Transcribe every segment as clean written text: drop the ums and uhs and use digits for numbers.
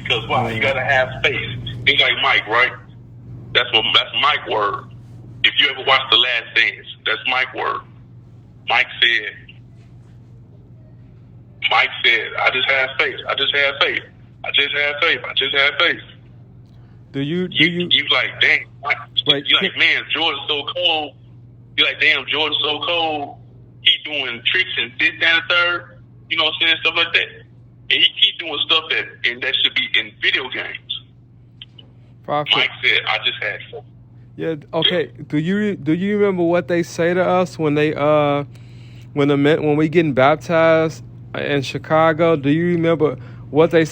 Because why? You gotta have faith. Think like Mike, right? That's Mike's word. If you ever watch The Last Dance, that's Mike's word. Mike said, I just have faith. I just have faith. I just have faith. I just have faith. You like, dang. You like, man, Jordan's so cold. You like, damn, Jordan's so cold. He doing tricks and this, that, and the third. You know what I'm saying? Stuff like that. And he doing stuff that should be in video games. Prophet. Mike said, I just had faith. Yeah. Okay. Do you remember what they say to us when we getting baptized in Chicago? Do you remember what do you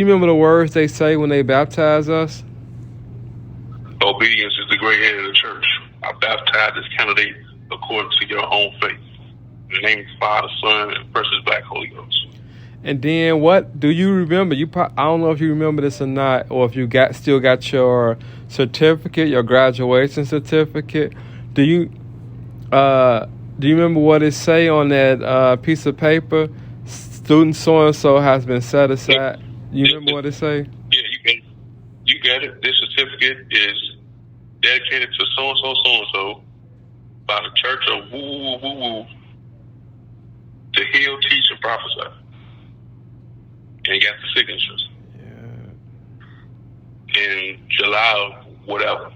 remember the words they say when they baptize us? Obedience is the great head of the church. I baptize this candidate according to your own faith. In the name of the Father, Son, and precious Black Holy Ghost. And then what do you remember? I don't know if you remember this or not, or if you still got your certificate, your graduation certificate. Do you remember what it say on that piece of paper? Student so and so has been set aside. You remember what it say? Yeah, you got it. This certificate is dedicated to so and so by the Church of woo to heal, teach, and prophesy. And you got the signatures. Yeah. In July of whatever.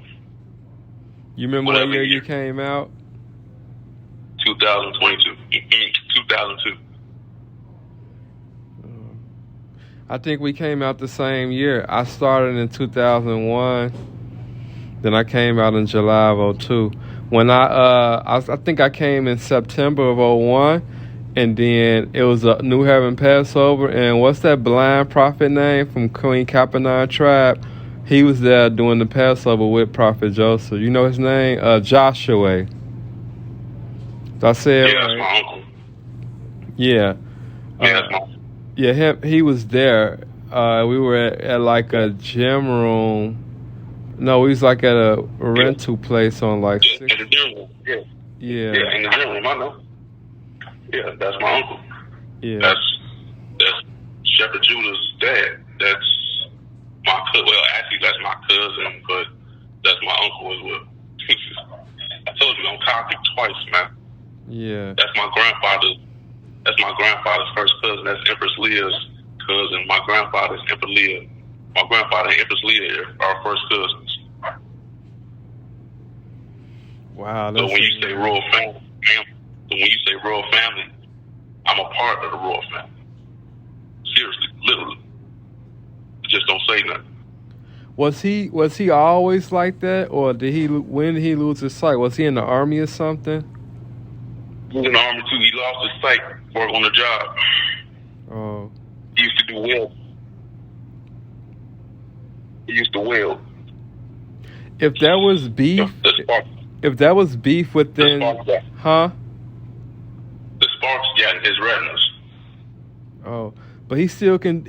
You remember what year you came out? 2022. 2002. I think we came out the same year. I started in 2001. Then I came out in July of 2002. When I think I came in September of 2001. And then it was a New Heaven Passover. And what's that blind prophet name from Queen Rebekah tribe? He was there doing the Passover with Prophet Joseph. You know his name? Joshua. Did I say it right? That's my uncle. Yeah. That's my uncle. Yeah, he was there. We were at like a gym room. No, we was like at a rental place on like... in the gym room. Yeah, in the gym room, I know. Yeah, that's my uncle. Yeah. That's Shepherd Judah's dad. That's my cousin. Well, actually, that's my cousin, but that's my uncle as well. I told you, I'm Coptic twice, man. Yeah. That's my grandfather's first cousin. That's Empress Leah's cousin. My grandfather's Empress Leah. My grandfather and Empress Leah are first cousins. Wow. So when you say royal family, I'm a part of the royal family. Seriously, literally. Just don't say nothing. Was he always like that, or when did he lose his sight? Was he in the army or something? He was in the army too. He lost his sight working on the job. Oh. He used to do well. He used to weld. If that was beef, within, huh? The sparks got in his retinas. Oh, but he still can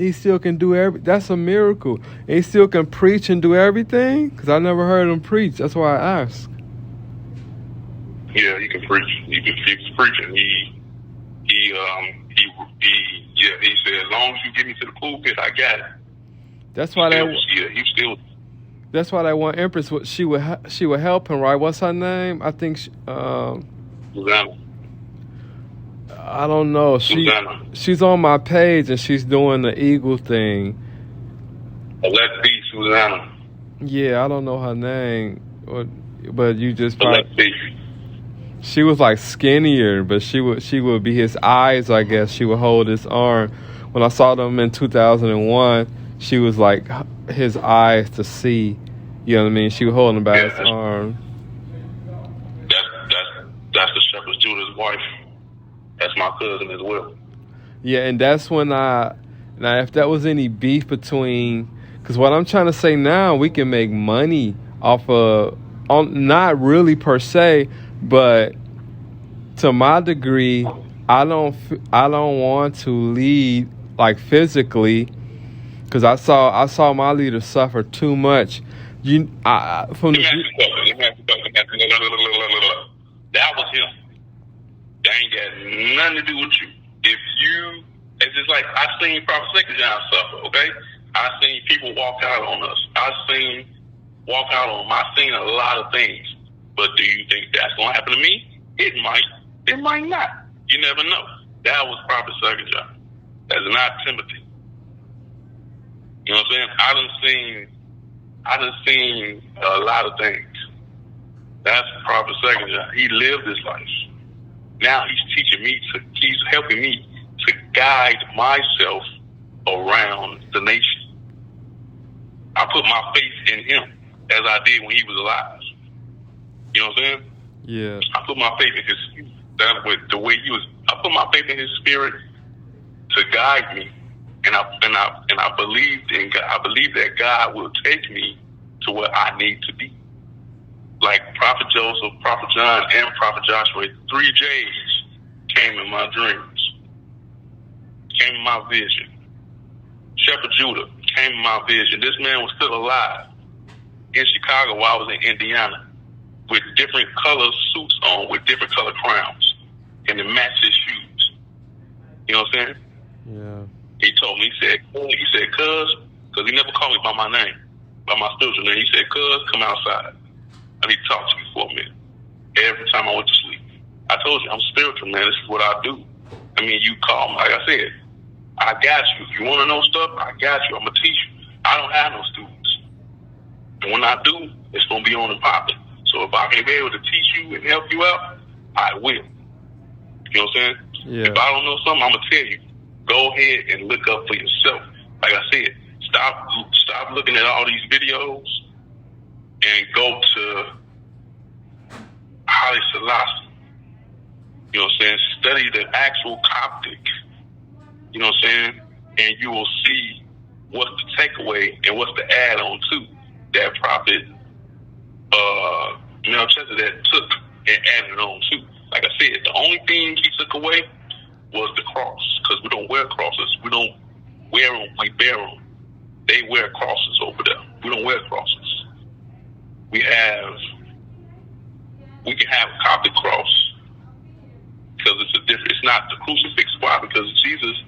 do that's a miracle. And he still can preach and do everything? Because I never heard him preach. That's why I asked. Yeah, he can preach. He was preaching. He said, as long as you get me to the pulpit, I got it. That's why That's why that one Empress, she would help him, right? What's her name? I think Susanna. I don't know. She's on my page and she's doing the eagle thing. Let's be Susanna. Yeah, I don't know her name, but you just probably. She was like skinnier, but she would be his eyes, I guess. She would hold his arm. When I saw them in 2001, she was like his eyes to see. You know what I mean? She was holding him by his arm. That's the Shepherd Judah's wife. That's my cousin as well. Yeah, and that's when now if that was any beef between, because what I'm trying to say now, we can make money off of, not really per se, but to my degree, I don't want to lead like physically, because I saw my leaders suffer too much. That was him. That ain't got nothing to do with you. If you It's just like I seen Prophet Second John suffer, okay? I seen people walk out on us. I seen a lot of things. But do you think that's gonna happen to me? It might. It might not. You never know. That was Prophet Second John. That's not Timothy. You know what I'm saying? I done seen a lot of things. That's Prophet Second John. He lived his life. Now he's helping me to guide myself around the nation. I put my faith in him as I did when he was alive. You know what I'm saying? Yeah. I put my faith in the way he was. I put my faith in his spirit to guide me, and I believed in God. I believe that God will take me to where I need to be. Like Prophet Joseph, Prophet John, and Prophet Joshua, 3 J's came in my dreams, came in my vision. Shepherd Judah came in my vision. This man was still alive in Chicago while I was in Indiana, with different color suits on, with different color crowns, and the match his shoes. You know what I'm saying? Yeah. He told me, he said, cuz, because he never called me by my name, by my spiritual name. He said, cuz, come outside. I need to talk to you for a minute. Every time I went to sleep. I told you, I'm spiritual, man. This is what I do. I mean, you call me. Like I said, I got you. If you want to know stuff, I got you. I'm going to teach you. I don't have no students. And when I do, it's going to be on the popping. So if I can be able to teach you and help you out, I will. You know what I'm saying? Yeah. If I don't know something, I'm going to tell you. Go ahead and look up for yourself. Like I said, stop looking at all these videos and go to Haile Selassie. You know what I'm saying? Study the actual Coptic. You know what I'm saying? And you will see what's the takeaway and what's the add-on to that prophet Melchizedek took and added on to. Like I said, the only thing he took away was the cross, because we don't wear crosses. We don't wear them, we bear them. They wear crosses over there. We don't wear crosses. We can have a Coptic cross, because it's not the crucifix. Why? Because Jesus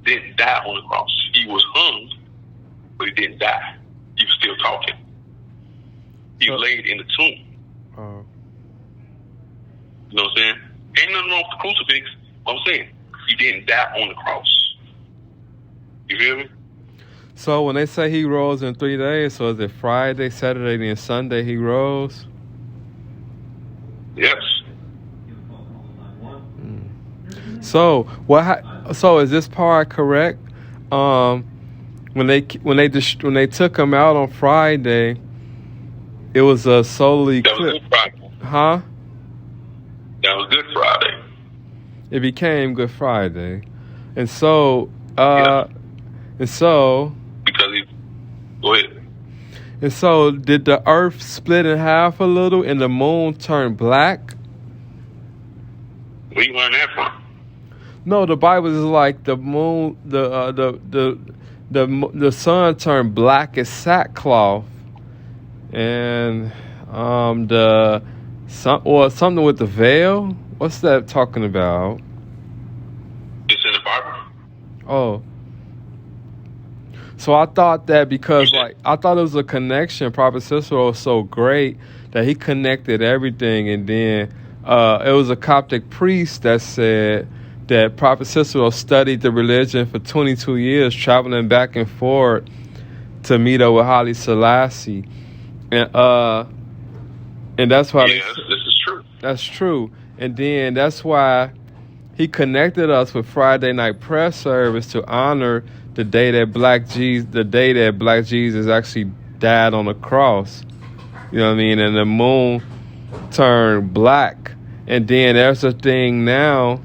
didn't die on the cross. He was hung, but he didn't die. He was still talking. He was laid in the tomb. You know what I'm saying? Ain't nothing wrong with the crucifix. What I'm saying, he didn't die on the cross. You feel me? So when they say he rose in 3 days, so is it Friday, Saturday, and Sunday he rose? Yes. So so is this part correct? When they took him out on Friday, it was a solar eclipse. That was Good Friday. Huh? That was Good Friday. It became Good Friday, and so Yeah. and so. Go ahead. And so, did the earth split in half a little and the moon turn black? Where you learn that from? No, the Bible is like the moon, the sun turned black as sackcloth, and something with the veil. What's that talking about? It's in the Bible. Oh. So I thought that because, I thought it was a connection. Prophet Cicero was so great that he connected everything. And then it was a Coptic priest that said that Prophet Cicero studied the religion for 22 years, traveling back and forth to meet up with Haile Selassie. And that's why... Yes, this is true. That's true. And then that's why he connected us with Friday night prayer service to honor the day that Black Jesus actually died on the cross. You know what I mean? And the moon turned black. And then there's a thing now,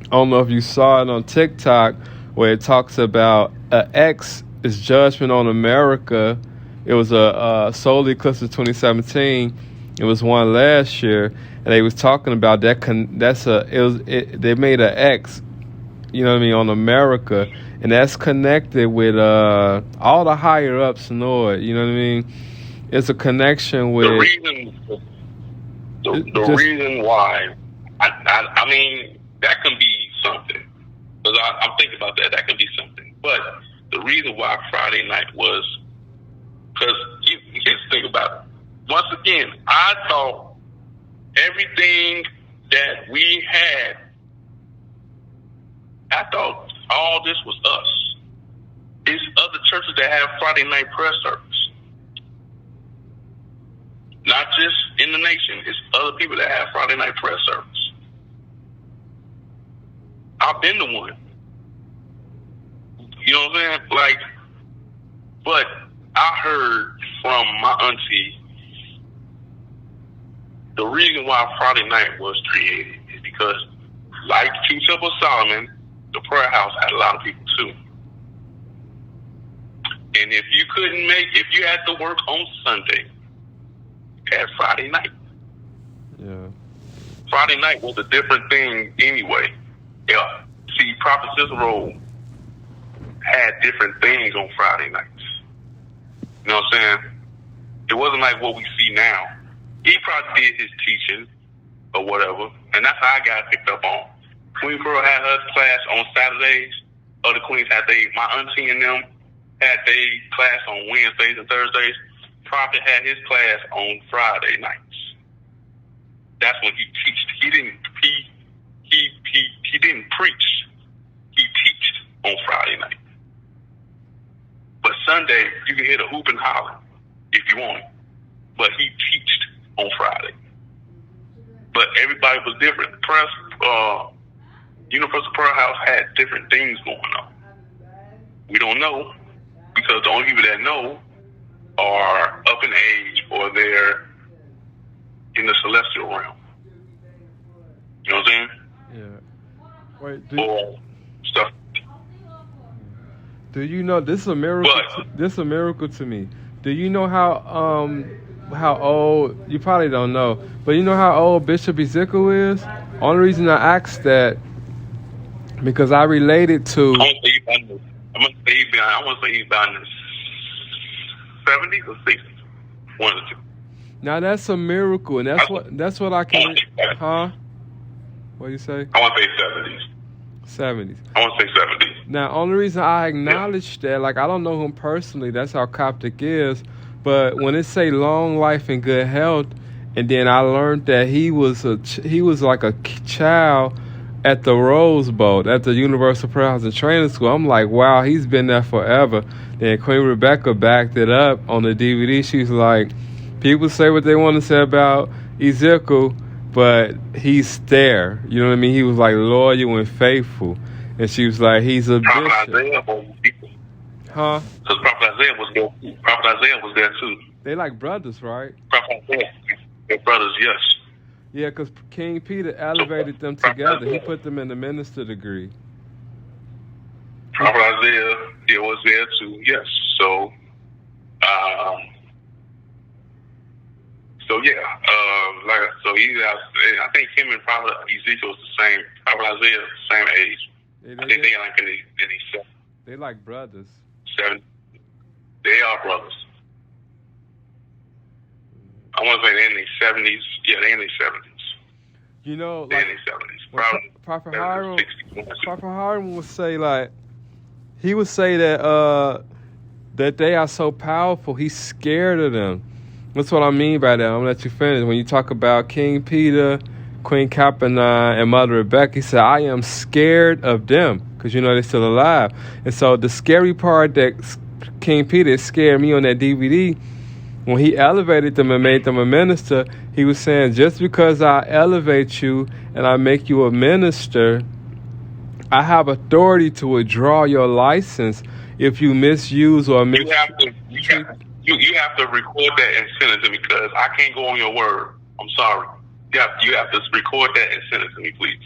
I don't know if you saw it on TikTok, where it talks about X is judgment on America. It was a solar eclipse of 2017. It was one last year, and they was talking about that. They made an X, you know what I mean, on America. And that's connected with all the higher ups know it. You know what I mean? It's a connection with the reason why. I mean, that can be something. But Because I'm thinking about that. That could be something. But the reason why Friday night was, because here's the thing about it. Once again, I thought everything that we had, I thought all this was us. It's other churches that have Friday night prayer service. Not just in the nation. It's other people that have Friday night prayer service. I've been the one. You know what I'm saying? Like, but I heard from my auntie the reason why Friday night was created is because, like King Temple Solomon, the prayer house had a lot of people too. And if you had to work on Sunday, you had Friday night. Yeah. Friday night was a different thing anyway. Yeah. See, Prophet Cicero had different things on Friday nights. You know what I'm saying? It wasn't like what we see now. He probably did his teaching or whatever, and that's how I got picked up on. Queen Pearl had her class on Saturdays. Other queens had my auntie and them had their class on Wednesdays and Thursdays. Prophet had his class on Friday nights. That's when he teached. He didn't preach. He teached on Friday night. But Sunday, you can hear the hoop and holler if you want it. But he teached on Friday. But everybody was different. Universal Prayer House had different things going on. We don't know because the only people that know are up in age or they're in the celestial realm. You know what I'm saying? Yeah. Wait, or stuff. Do you know this is a miracle? This is a miracle to me. Do you know how old? You probably don't know, but you know how old Bishop Ezekiel is? Only reason I asked that because I related to. I want to say he's about in the 70s or 60s. One or two. Now that's a miracle, and that's what I can. Huh? What do you say? I want to say 70s. 70s. I want to say 70s. Now, only reason I acknowledge that, like, I don't know him personally. That's how Coptic is. But when it say long life and good health, and then I learned that he was like a child at the Rose Bowl, at the Universal Prayer House and Training School. I'm like, wow, he's been there forever. Then Queen Rebekah backed it up on the DVD. She's like, people say what they want to say about Ezekiel, but he's there. You know what I mean? He was like loyal and faithful. And she was like, he's a bishop. Huh? Because Prophet Isaiah was there. Prophet Isaiah was there too. They like brothers, right? Prophet Isaiah. They're brothers, yes. Yeah, because King Peter elevated them together. He put them in the minister degree. Prophet Isaiah was there too, yes. So I think him and Prophet Ezekiel was the same. Prophet Isaiah, same age. I think they like in the they like brothers. 7. They are brothers. I want to say they're in their 70s. Yeah, they're in their 70s. You know, they're like, in their 70s. Prophet Hiram would say, like, he would say that they are so powerful, he's scared of them. That's what I mean by that. I'm going to let you finish. When you talk about King Peter, Queen Capanine, and Mother Rebekah, he said, I am scared of them because, you know, they're still alive. And so the scary part that King Peter scared me on that DVD, when he elevated them and made them a minister, he was saying, just because I elevate you and I make you a minister, I have authority to withdraw your license if you misuse or You have to record that and send it to me because I can't go on your word. I'm sorry. You have to record that and send it to me, please.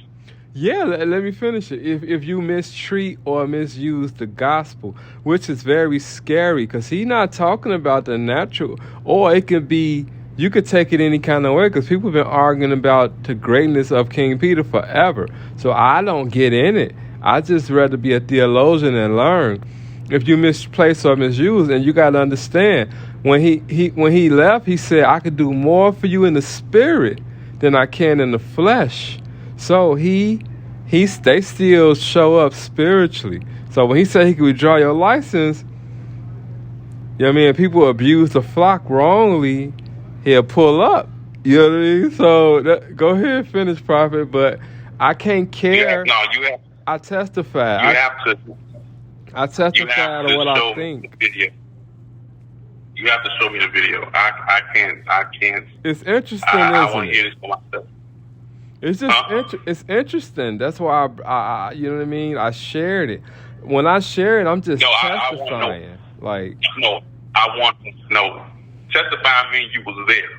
Yeah, let me finish it. If you mistreat or misuse the gospel, which is very scary because he's not talking about the natural, or it could be, you could take it any kind of way because people have been arguing about the greatness of King Peter forever. So I don't get in it. I just rather be a theologian and learn. If you misplace or misuse, and you got to understand, when he left, he said, I could do more for you in the spirit than I can in the flesh. So he they still show up spiritually. So when he said he could withdraw your license, you know what I mean? People abuse the flock wrongly, he'll pull up. You know what I mean? So go ahead, finish, Prophet. But I can't care. You have. I testify. You have to. I testify to what I think. You have to show me the video. I can't. It's interesting, I want to hear this for myself. It's just it's interesting. That's why I you know what I mean? I shared it. When I share it, I'm just testifying. I want to know. Testifying means you was there.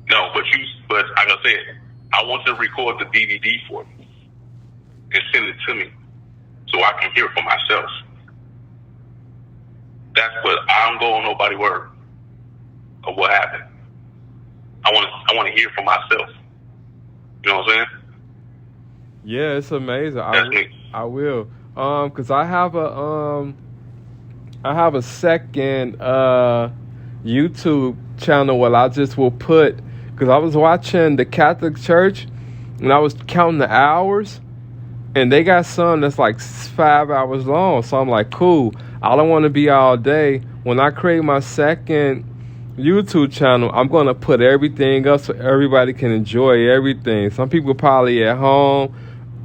No, but like I said, I want you to record the DVD for me and send it to me so I can hear it for myself. That's what I don't go on nobody's word of what happened. I want to hear for myself. You know what I'm saying? Yeah, it's amazing. I will. Cause I have a second YouTube channel where I just will put, cause I was watching the Catholic Church and I was counting the hours, and they got some that's like 5 hours long. So I'm like, cool. I don't want to be all day. When I create my second YouTube channel, I'm going to put everything up so everybody can enjoy everything. Some people probably at home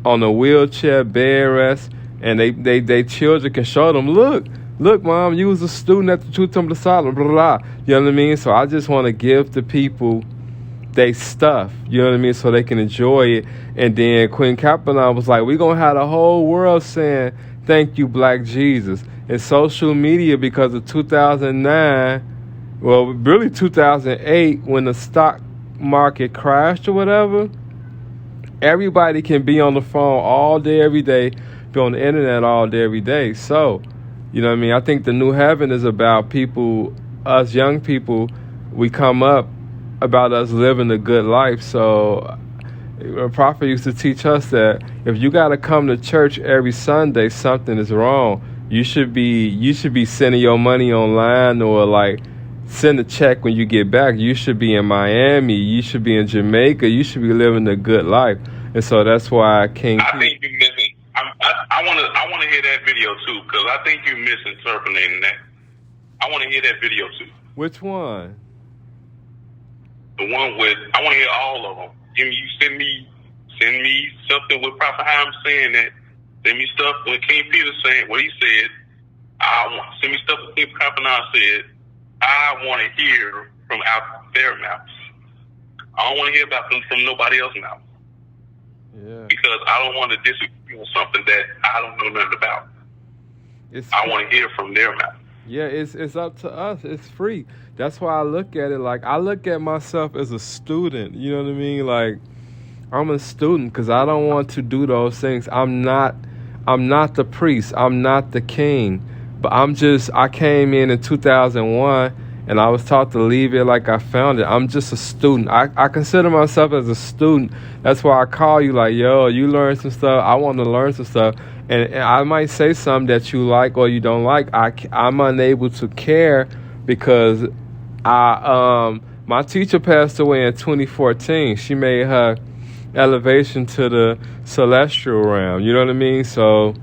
on a wheelchair, bed rest, and they children can show them, look, Mom, you was a student at the True Temple Asylum, blah, blah, blah. You know what I mean? So I just want to give the people they stuff, you know what I mean, so they can enjoy it. And then Queen Capeline was like, we're going to have the whole world saying, thank you, Black Jesus. And social media, because of 2009, well, really 2008, when the stock market crashed or whatever, everybody can be on the phone all day, every day, be on the internet all day, every day. So, you know what I mean? I think the new heaven is about people, us young people, we come up about us living a good life. So a prophet used to teach us that if you got to come to church every Sunday, something is wrong. You should be sending your money online, or like send a check when you get back. You should be in Miami. You should be in Jamaica. You should be living a good life. And so that's why I think you're missing. I want to hear that video too, because I think you're misinterpreting that. I want to hear that video too. Which one? The one with, I want to hear all of them. You send me something with Prophet Hyam saying that. Send me stuff when King Peter saying what he said. Send me stuff when King Capeline said. I want to hear from out their mouths. I don't want to hear about them from nobody else's mouth. Yeah. Because I don't want to disagree on something that I don't know nothing about. I want to hear from their mouth. Yeah, it's up to us. It's free. That's why I look at it like I look at myself as a student. You know what I mean? Like, I'm a student because I don't want to do those things. I'm not the priest. I'm not the king. But I came in 2001 and I was taught to leave it like I found it. I'm just a student. I consider myself as a student. That's why I call you like, yo, you learn some stuff. I want to learn some stuff. And I might say something that you like or you don't like. I'm unable to care because my teacher passed away in 2014. She made her elevation to the celestial realm. You know what I mean? So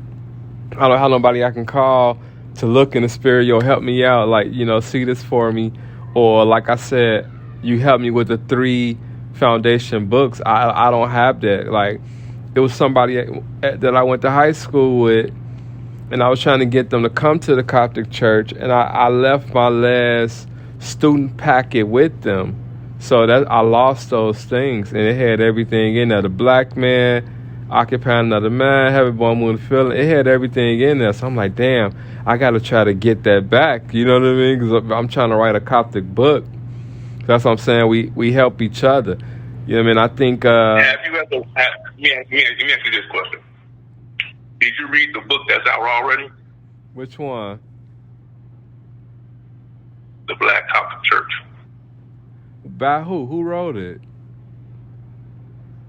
I don't have nobody I can call to look in the spirit, yo, help me out, like, you know, see this for me. Or like I said, you help me with the 3 foundation books. I don't have that. Like, it was somebody that I went to high school with, and I was trying to get them to come to the Coptic church, and I left my last student packet with them. So that I lost those things, and it had everything in there. The black man occupying another man, heavy born moon feeling. It had everything in there. So I'm like, damn, I got to try to get that back. You know what I mean? Because I'm trying to write a Coptic book. That's what I'm saying. We help each other. You know what I mean? I think. Have you ever? Let me ask you this question. Did you read the book that's out already? Which one? The Black Coptic Church. By who? Who wrote it?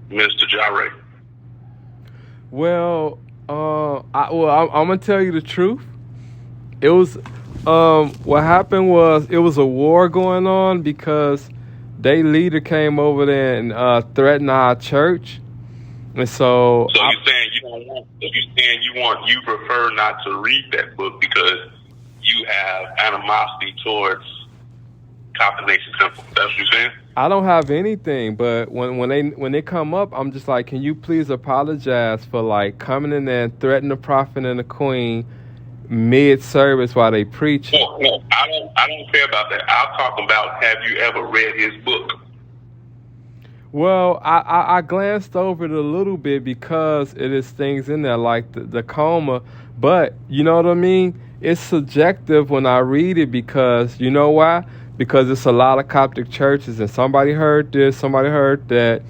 Mr. Jare. Well, I'm gonna tell you the truth. It was what happened was it was a war going on because their leader came over there and threatened our church, And so you prefer not to read that book because you have animosity towards Coptic Nation Temple. That's what you're saying? I don't have anything, but when they come up, I'm just like, can you please apologize for like coming in there and threatening the prophet and the queen mid-service while they preach? No, I don't care about that. I'm talking about, have you ever read his book? Well, I glanced over it a little bit because it is things in there like the coma, but you know what I mean? It's subjective when I read it because, you know why? Because it's a lot of Coptic churches and somebody heard this, somebody heard that,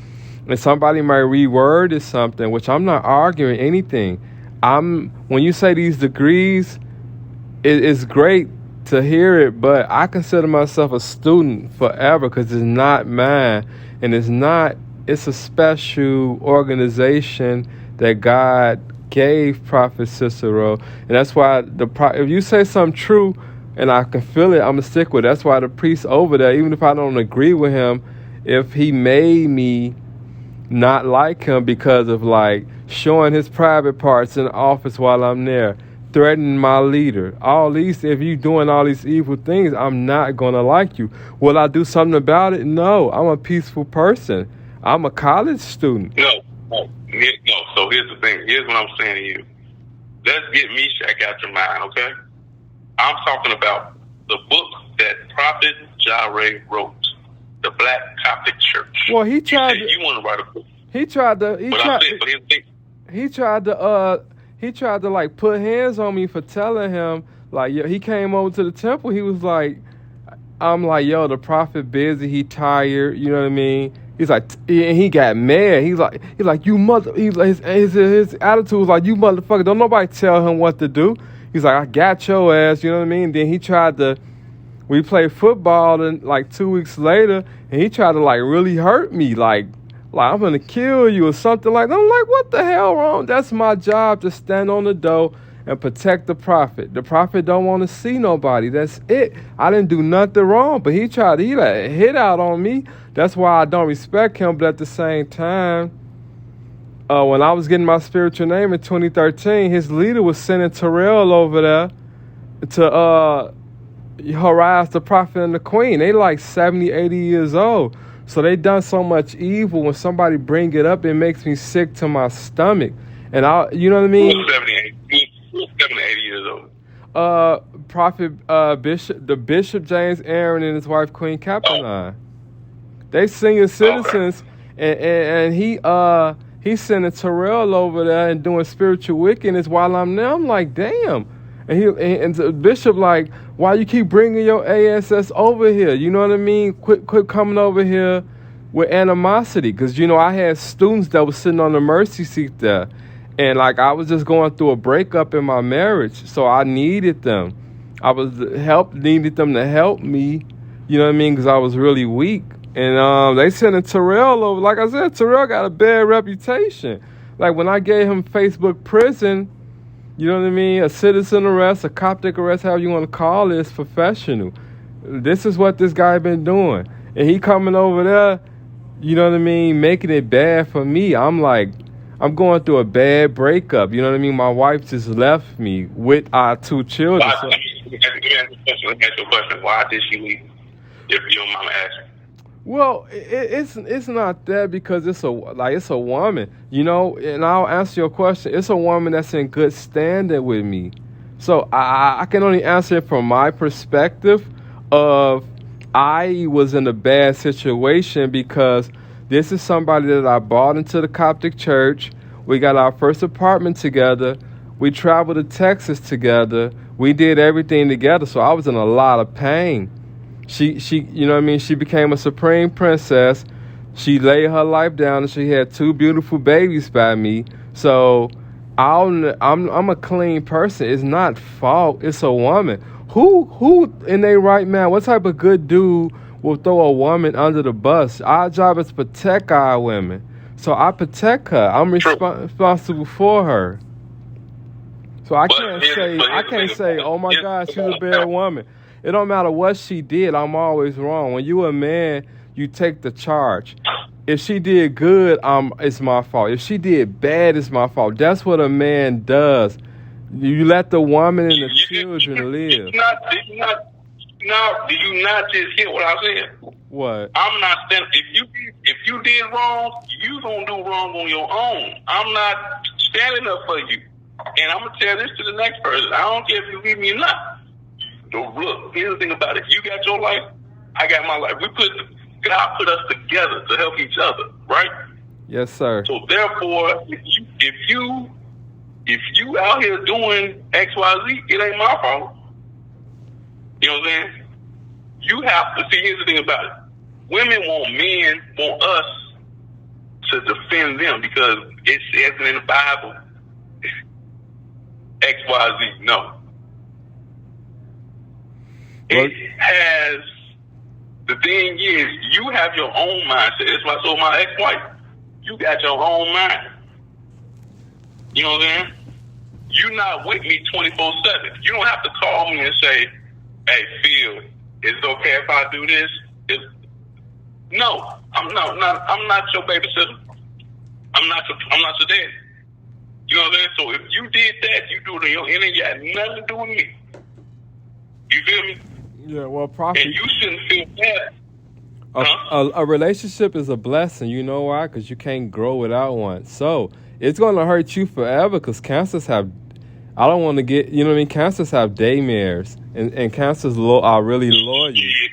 and somebody might reword it something, which I'm not arguing anything. When you say these degrees, it's great to hear it, but I consider myself a student forever because it's not mine, and it's a special organization that God gave Prophet Cicero, and that's why if you say something true and I can feel it, I'm gonna stick with it. That's why the priest over there, even if I don't agree with him, if he made me not like him because of like showing his private parts in the office while I'm there, threatening my leader, all these, if you doing all these evil things, I'm not gonna like you. Will I do something about it? No, I'm a peaceful person. I'm a college student. No. So here's the thing. Here's what I'm saying to you. Let's get Meshach out your mind, okay? I'm talking about the book that Prophet Jireh wrote, the Black Coptic Church. Well, he tried. You want to write a book? He tried to like put hands on me for telling him, like, yo, he came over to the temple. He was like, I'm like, yo, the prophet busy. He tired. You know what I mean? He's like, and he got mad. He's like, you mother. He's like, his attitude was like, you motherfucker. Don't nobody tell him what to do. He's like, I got your ass. You know what I mean? Then he tried to. We played football, and like 2 weeks later, and he tried to like really hurt me, like I'm gonna kill you or something like that. I'm like, what the hell wrong? That's my job, to stand on the door and protect the prophet. The prophet don't want to see nobody. That's it. I didn't do nothing wrong, but he like hit out on me. That's why I don't respect him. But at the same time, when I was getting my spiritual name in 2013, his leader was sending Terrell over there to harass the prophet and the queen. They like 70, 80 years old. So they done so much evil. When somebody bring it up, it makes me sick to my stomach. And you know what I mean? Who's 70, 80 years old? Bishop James Aaron and his wife Queen Capeline. They senior citizens, and he's sending Terrell over there and doing spiritual wickedness while I'm there. I'm like, damn. And the bishop like, why you keep bringing your ASS over here? You know what I mean? Quit coming over here with animosity. Because, you know, I had students that was sitting on the mercy seat there. And, like, I was just going through a breakup in my marriage. So I needed them. Needed them to help me. You know what I mean? Because I was really weak. And they sending Terrell over. Like I said, Terrell got a bad reputation. Like, when I gave him Facebook prison, you know what I mean? A citizen arrest, a Coptic arrest, however you want to call it, is professional. This is what this guy been doing. And he coming over there, you know what I mean, making it bad for me. I'm like, I'm going through a bad breakup. You know what I mean? My wife just left me with our 2 children. Let me ask you a question. Why did she leave? If you don't mind me asking. Well, it's not that, because it's a woman, you know, and I'll answer your question. It's a woman that's in good standing with me. So I can only answer it from my perspective of I was in a bad situation because this is somebody that I brought into the Coptic church. We got our first apartment together. We traveled to Texas together. We did everything together. So I was in a lot of pain. She, you know what I mean? She became a supreme princess. She laid her life down, and she had 2 beautiful babies by me. So I'm a clean person. It's not fault. It's a woman. Who in their right mind? What type of good dude will throw a woman under the bus? Our job is to protect our women. So I protect her. I'm responsible for her. So I can't say, oh my God, she's a bad woman. It don't matter what she did. I'm always wrong. When you a man, you take the charge. if she did good, it's my fault. If she did bad, it's my fault. That's what a man does. You let the woman and the children live. Do you not just hear what I said? What? I'm not standing. If you did wrong, you gonna do wrong on your own. I'm not standing up for you. And I'm gonna tell this to the next person. I don't care if you leave me or not. So look, here's the thing about it. You got your life, I got my life. God put us together to help each other, right? Yes, sir. So therefore, if you out here doing X, Y, Z, it ain't my fault. You know what I'm saying? You have to see. Here's the thing about it. Women want us to defend them because it says in the Bible, X, Y, Z. No. It has. The thing is, you have your own mindset. That's why I told my ex-wife, you got your own mind. You know what I'm saying? You're not with me 24/7. You don't have to call me and say, "Hey, Phil, is it okay if I do this?" No, I'm not your babysitter. I'm not your daddy. You know what I'm saying? So if you did that, you do it on your end. It got nothing to do with me. You feel me? Yeah, well, Prophet. And you shouldn't feel bad. A relationship is a blessing. You know why? Because you can't grow without one. So it's going to hurt you forever because cancers have, I don't want to get, you know what I mean? Cancers have daymares. And cancers are really loyal. Shit.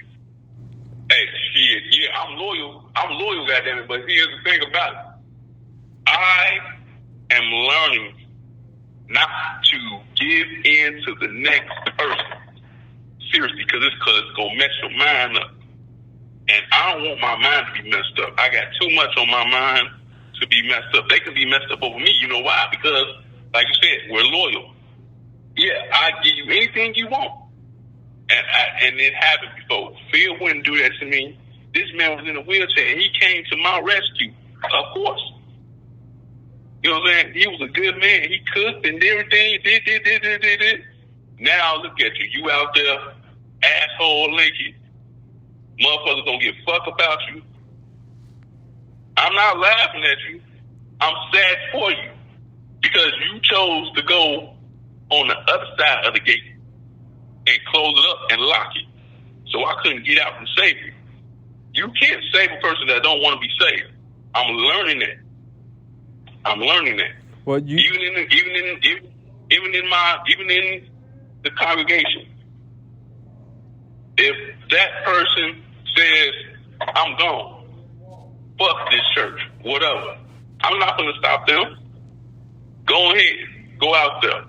Hey, shit. Yeah, I'm loyal. Goddammit. But here's the thing about it. I am learning not to give in to the next person. Seriously, because it's going to mess your mind up. And I don't want my mind to be messed up. I got too much on my mind to be messed up. They can be messed up over me. You know why? Because, like you said, we're loyal. Yeah, I give you anything you want. And it happened before. Phil wouldn't do that to me. This man was in a wheelchair, and he came to my rescue. Of course. You know what I'm saying? He was a good man. He cooked and everything. Did. Now look at you. You out there, asshole naked. Motherfuckers don't give a fuck about you. I'm not laughing at you. I'm sad for you. Because you chose to go on the other side of the gate and close it up and lock it. So I couldn't get out and save you. You can't save a person that don't want to be saved. I'm learning that. Well, even in the congregation, if that person says, "I'm gone, fuck this church, whatever," I'm not going to stop them. Go ahead, go out there.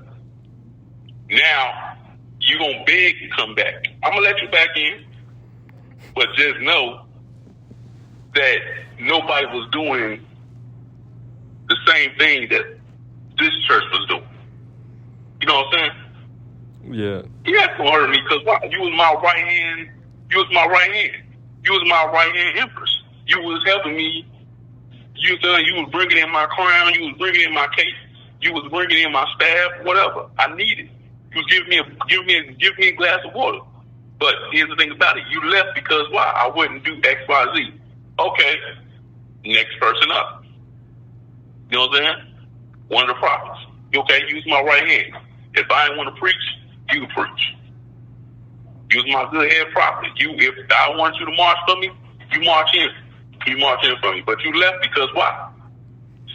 Now you gonna beg to come back. I'm gonna let you back in, but just know that nobody was doing the same thing that this church was doing. You know what I'm saying? Yeah. You had to hurt me because you was my right hand. You was my right hand. You was my right hand empress. You was helping me. You was bringing in my crown. You was bringing in my case. You was bringing in my staff. Whatever I needed. You was giving me a glass of water. But here's the thing about it. You left because why? I wouldn't do X, Y, Z. Okay. Next person up. You know what I'm saying? One of the prophets. Okay, use my right hand. If I ain't want to preach, you preach. Use my good head prophet. If I want you to march for me, you march in. You march in for me. But you left because why?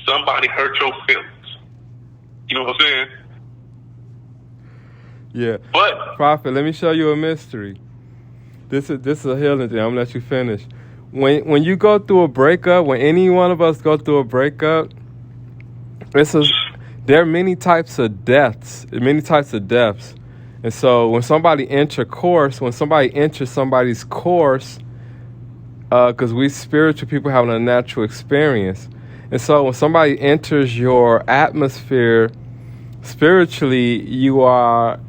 Somebody hurt your feelings. You know what I'm saying? Yeah. But Prophet, let me show you a mystery. This is a healing thing. I'm gonna let you finish. When you go through a breakup, when any one of us go through a breakup, there are many types of deaths. And so when somebody enters somebody's course, because we spiritual people have a natural experience. And so when somebody enters your atmosphere spiritually, you are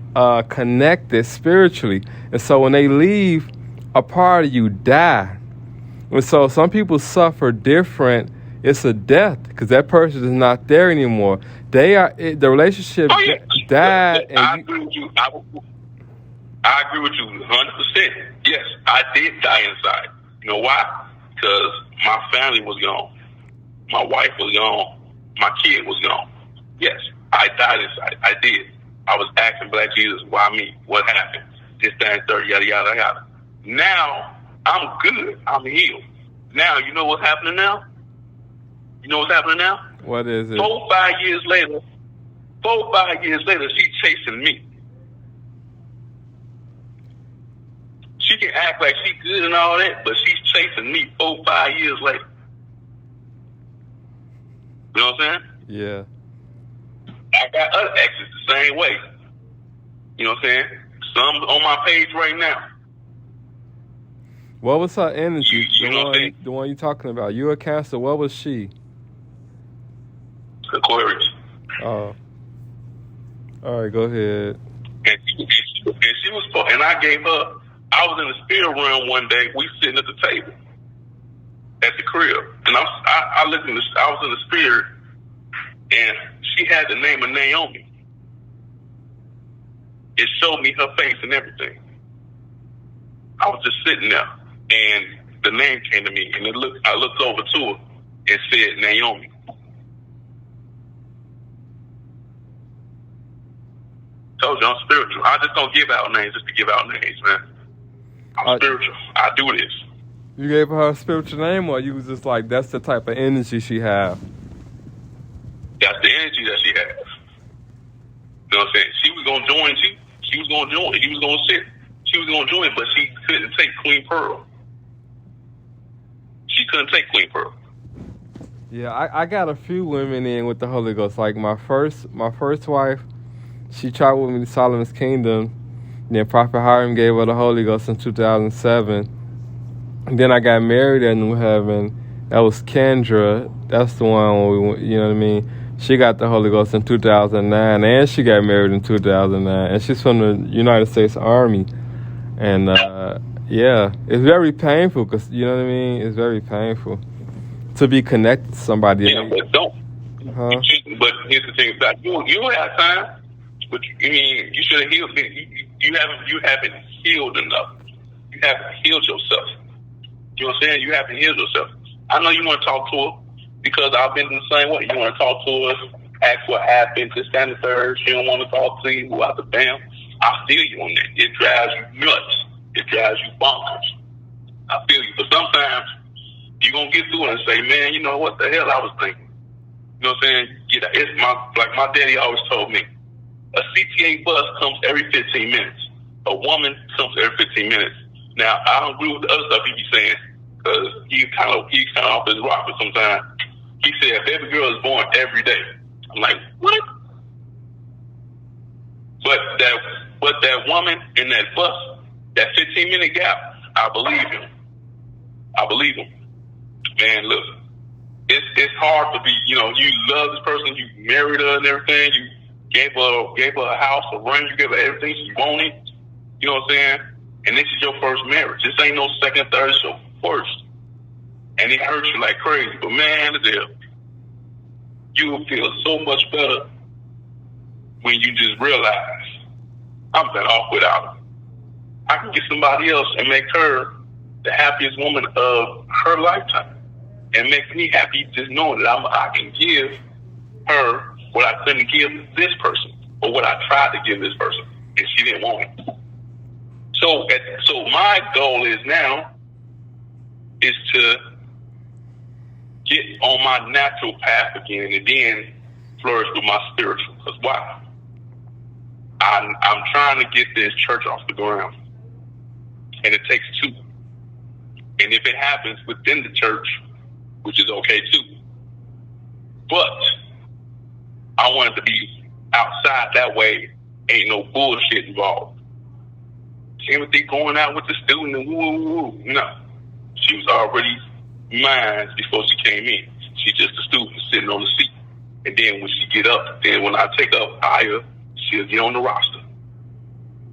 connected spiritually. And so when they leave, a part of you die. And so some people suffer different. It's a death because that person is not there anymore. The relationship died. I agree with you. I agree with you 100%. Yes, I did die inside. You know why? because my family was gone. My wife was gone. My kid was gone. Yes, I died inside. I did. I was asking Black Jesus, why me? What happened? This, that, and third, yada, yada, yada. Now, I'm good. I'm healed. Now, you know what's happening now? You know what's happening now? What is it? 4 or 5 years later, she's chasing me. She can act like she's good and all that, but she's chasing me 4 or 5 years later. You know what I'm saying? Yeah. I got other exes the same way. You know what I'm saying? Some on my page right now. What was her energy? You know what I'm saying? The one you talking about. You a Cancer. What was she? Aquarius. Oh. All right, go ahead. And she was, and I gave her. I was in the spirit realm one day. We sitting at the table at the crib, and I listened. I was in the spirit, and she had the name of Naomi. It showed me her face and everything. I was just sitting there, and the name came to me, and I looked over to her and said Naomi. Told you I'm spiritual. I just don't give out names just to give out names, man. I'm spiritual. I do this. You gave her a spiritual name, or you was just like, that's the type of energy she have? That's the energy that she has. You know what I'm saying? She was going to join. She was going to join. He was going to sit. She was going to join, but she couldn't take Queen Pearl. She couldn't take Queen Pearl. Yeah, I got a few women in with the Holy Ghost. Like my first wife, she traveled with me to Solomon's Kingdom. Then Prophet Hiram gave her the Holy Ghost in 2007. And then I got married at New Heaven. That was Kendra. That's the one where you know what I mean? She got the Holy Ghost in 2009, and she got married in 2009. And she's from the United States Army. And, yeah, it's very painful because, you know what I mean? It's very painful to be connected to somebody. Yeah, but don't. Huh? But here's the thing about you have time, but you should have healed. You haven't healed enough. You haven't healed yourself. You know what I'm saying? You haven't healed yourself. I know you want to talk to her because I've been the same way. You want to talk to her, ask what happened, this, that, and the third. She don't want to talk to you about the bam. I feel you on that. It drives you nuts. It drives you bonkers. I feel you. But sometimes you're going to get through it and say, man, you know what the hell I was thinking. You know what I'm saying? It's like my daddy always told me, a CTA bus comes every 15 minutes. A woman comes every 15 minutes. Now, I don't agree with the other stuff he be saying, because he's kind of off his rocker sometimes. He said, a baby girl is born every day. I'm like, what? But that woman in that bus, that 15-minute gap, I believe him. I believe him. Man, look, it's hard to be, you love this person, you married her and everything, you gave her a house, a ring, you gave her everything she wanted. You know what I'm saying? And this is your first marriage. This ain't no second, third, it's your first. And it hurts you like crazy. But man, you will feel so much better when you just realize I'm better off without her. I can get somebody else and make her the happiest woman of her lifetime. And make me happy just knowing that I can give her what I couldn't give this person, or what I tried to give this person, and she didn't want it. So my goal is now is to get on my natural path again, and then flourish with my spiritual. Because why? I'm trying to get this church off the ground, and it takes two. And if it happens within the church, which is okay too, but I want it to be outside. That way, ain't no bullshit involved. Timothy going out with the student and woo. No. She was already mine before she came in. She's just a student sitting on the seat. And then when she get up, then when I take up higher, she'll get on the roster.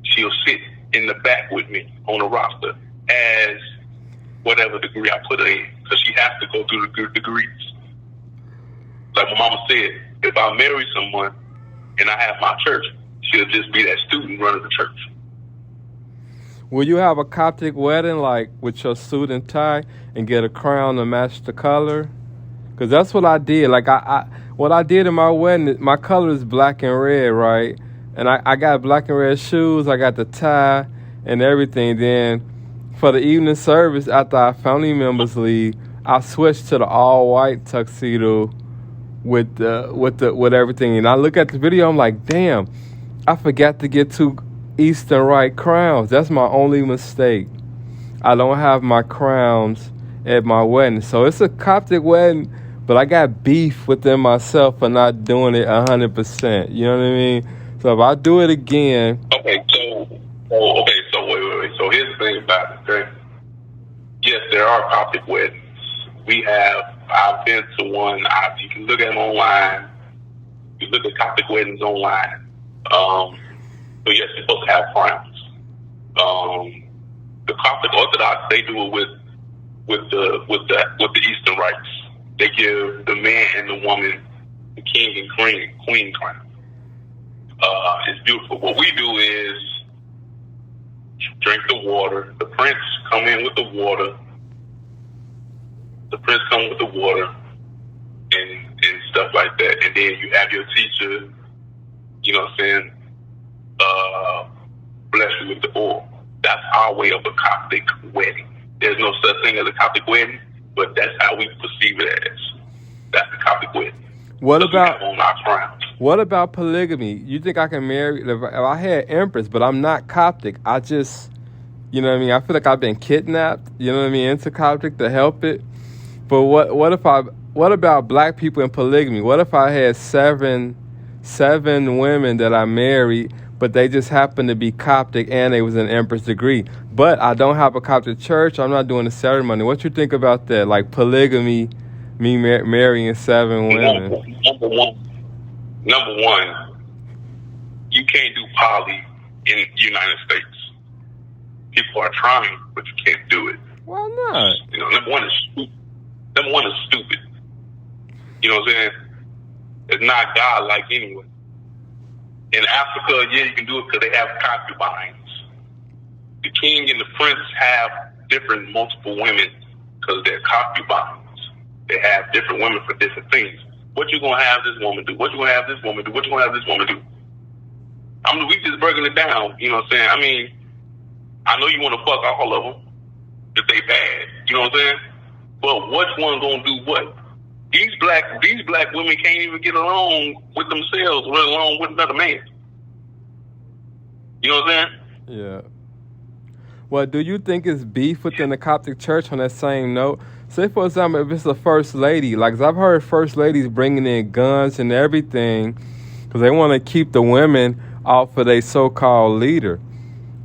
She'll sit in the back with me on the roster as whatever degree I put her in, because she has to go through the degrees. Like my mama said, if I marry someone and I have my church, she'll just be that student running the church. Will you have a Coptic wedding, like with your suit and tie, and get a crown to match the color? Because that's what I did. Like what I did in my wedding, my color is black and red, right? And I got black and red shoes. I got the tie and everything. Then for the evening service, after our family members leave, I switched to the all white tuxedo with everything. And I look at the video, I'm like, damn, I forgot to get 2 Eastern Rite crowns. That's my only mistake. I don't have my crowns at my wedding. So it's a Coptic wedding, but I got beef within myself for not doing it 100%. You know what I mean? So if I do it again. Okay, so wait. So here's the thing about it, okay? Yes, there are Coptic weddings. I've been to one. You can look at them online. You look at Coptic weddings online. So yes, you're supposed to have crowns. The Coptic Orthodox, they do it with the Eastern rites. They give the man and the woman the king and queen crown. It's beautiful. What we do is drink the water. The prince come in with the water. The prince come with the water and stuff like that. And then you have your teacher, you know what I'm saying, bless you with the oil. That's our way of a Coptic wedding. There's no such thing as a Coptic wedding, but that's how we perceive it as. That's the Coptic wedding. What about on our crowns. What about polygamy? You think I can marry? If I had Empress, but I'm not Coptic. I just, you know what I mean? I feel like I've been kidnapped, you know what I mean, into Coptic to help it. But what about black people in polygamy? What if I had seven women that I married, but they just happened to be Coptic and they was an Empress degree? But I don't have a Coptic church. I'm not doing the ceremony. What you think about that? Like polygamy, me marrying 7 women. Number one, you can't do poly in the United States. People are trying, but you can't do it. Why not? You know, number one is stupid. You know what I'm saying? It's not God-like anyway. In Africa, yeah, you can do it because they have concubines. The king and the prince have different multiple women because they're concubines. They have different women for different things. What you gonna have this woman do? What you gonna have this woman do? What you gonna have this woman do? We just breaking it down. You know what I'm saying? I mean, I know you want to fuck all of them if they bad. You know what I'm saying? But which one gonna do what? These black women can't even get along with themselves, let alone with another man. You know what I'm saying? Yeah. Well, do you think it's beef within the Coptic church on that same note? Say, for example, if it's a first lady, like, 'cause I've heard first ladies bringing in guns and everything because they want to keep the women off of their so-called leader.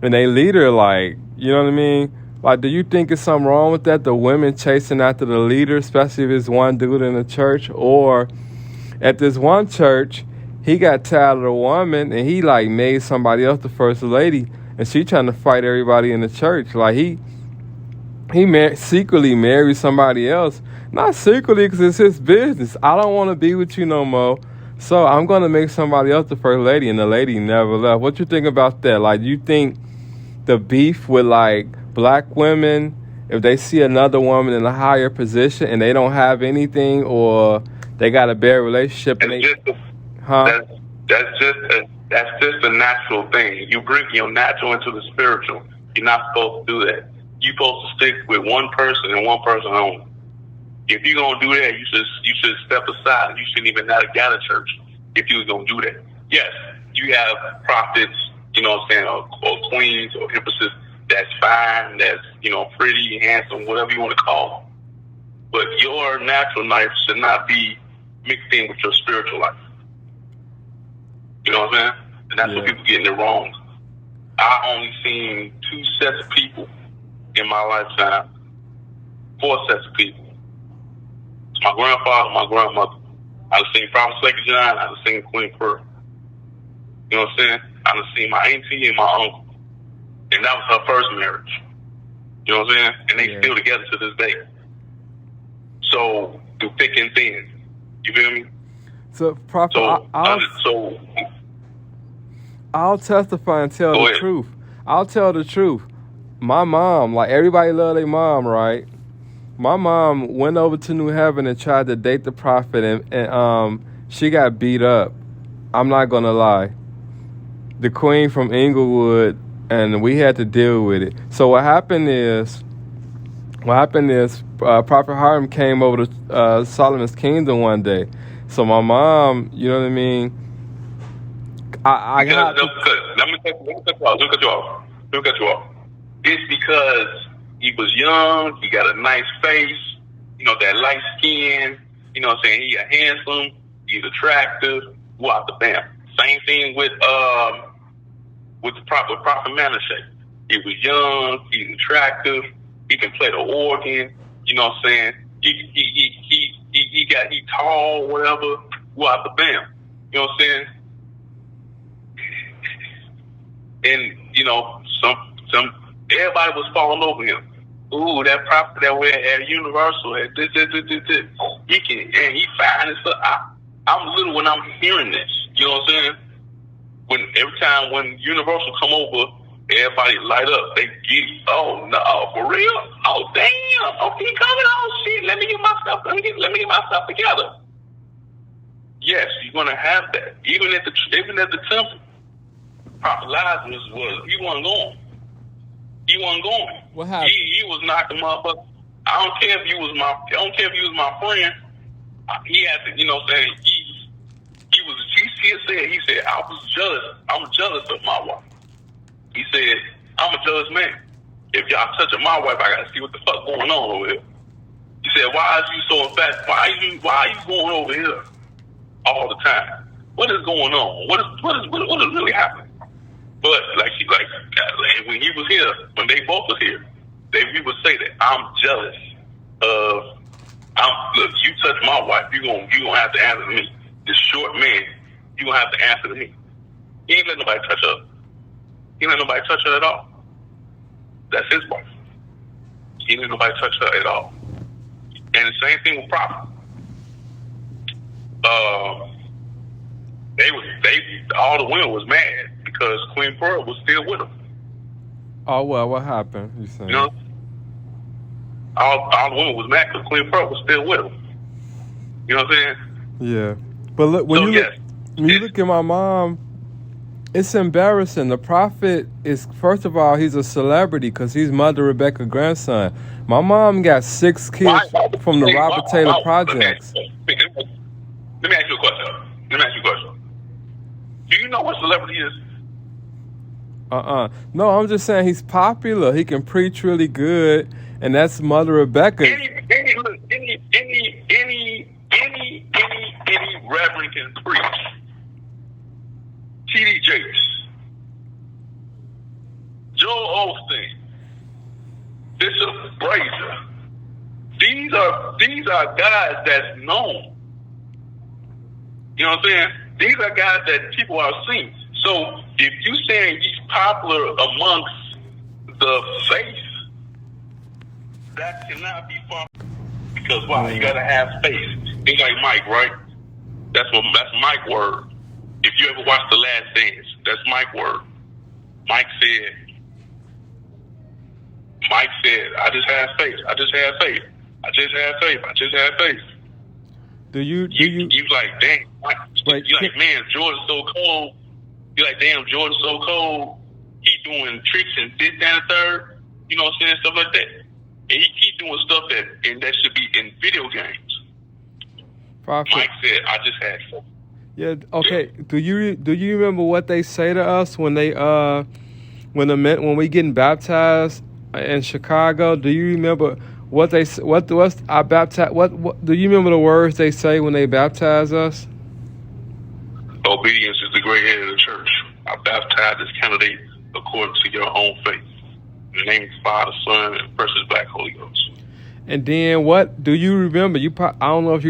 And they leader, like, you know what I mean? Like, do you think it's something wrong with that? The women chasing after the leader, especially if it's one dude in the church? Or at this one church, he got tired of the woman and he, like, made somebody else the first lady. And she trying to fight everybody in the church. Like, he secretly married somebody else. Not secretly, because it's his business. I don't want to be with you no more, so I'm going to make somebody else the first lady, and the lady never left. What you think about that? Like, you think the beef with, like, black women, if they see another woman in a higher position and they don't have anything, or they got a bad relationship, and that's just a natural thing. You bring your natural into the spiritual. You're not supposed to do that. You're supposed to stick with one person and one person only. If you're gonna do that, you should step aside. You shouldn't even have got a church if you was gonna do that. Yes, you have prophets, you know what I'm saying, or queens or empresses. That's fine. That's, you know, pretty, handsome, whatever you want to call them. But your natural life should not be mixed in with your spiritual life. You know what I'm saying? And that's what people getting it wrong. I only seen 2 sets of people in my lifetime. 4 sets of people. It's my grandfather, my grandmother. I've seen Prophet Second John. I've seen Queen Rebekah. You know what I'm saying? I've seen my auntie and my uncle. And that was her first marriage. You know what I'm saying? And they still together to this day. So, through thick and thin. You feel me? So, Prophet, I'll testify and tell the truth. I'll tell the truth. my mom, like everybody love their mom, right? My mom went over to New Heaven and tried to date the prophet, and she got beat up. I'm not gonna lie. The queen from Englewood, and we had to deal with it. So what happened is Prophet Harlem came over to Solomon's Kingdom one day. So my mom, you know what I mean? I got to... Let me cut you off. It's because he was young, he got a nice face, that light skin, you know what I'm saying? He handsome, he's attractive, out the bam. Same thing with the prophet Manasseh. He was young, he's attractive, he can play the organ, you know what I'm saying? He tall, whatever, out the bam. You know what I'm saying? And some everybody was falling over him. Ooh, that prophet that we're at Universal at this. He fine and stuff. I'm little when I'm hearing this. You know what I'm saying? Every time when Universal come over, everybody light up. They get, oh no, for real? Oh damn! Okay, coming. Oh shit! Let me get my stuff together. Yes, you're gonna have that. Even at the temple, Prophet Lazarus he wasn't going. He wasn't going. What happened? He was knocking motherfucker. I don't care if you was my friend. He had to, you know what I'm saying? He said, I was jealous. I'm jealous of my wife. He said, I'm a jealous man. If y'all touching my wife, I gotta see what the fuck going on over here. He said, why is you so fast? Why are you going over here all the time? What is going on? What is really happening? But when he was here, when they both was here, we would say that I'm jealous of. Look, you touch my wife, you gonna have to answer to me. This short man, you gonna have to answer to me. He ain't let nobody touch her. He ain't let nobody touch her at all. That's his wife. He ain't let nobody touch her at all. And the same thing with Prophet. All the women was mad because Queen Pearl was still with him. Oh well, what happened? You saying? All the women was mad because Queen Pearl was still with him. You know what I'm saying? Yeah, but look, when you look at my mom, it's embarrassing. The prophet is, first of all, he's a celebrity because he's Mother Rebekah's grandson. My mom got 6 kids from the Robert Taylor Projects. Let me ask you a question. Do you know what celebrity is? No, I'm just saying he's popular. He can preach really good, and that's Mother Rebekah. Any reverend can preach. T.D. Jakes, Joel Osteen, Bishop Brazier. These are guys that's known. You know what I'm saying? These are guys that people are seeing. So if you saying he's popular amongst the faith, that cannot be far. Because why? You gotta have faith. Think like Mike, right? That's Mike's word. If you ever watch The Last Dance, that's Mike's word. Mike said, I just have faith. Do you like, dang, you like, man, Jordan's so cold. You like, damn, Jordan's so cold. He doing tricks and this, that, and the third. You know what I'm saying? Stuff like that. And he doing stuff that should be in video games. Prophet. Mike said, I just had faith. Yeah. Okay. Do you remember what they say to us when we getting baptized in Chicago? Do you remember what do you remember the words they say when they baptize us? Obedience is the great head of the church. I baptize this candidate according to your own faith. In the name of the Father, Son, and precious Black Holy Ghost. And then what do you remember? I don't know if you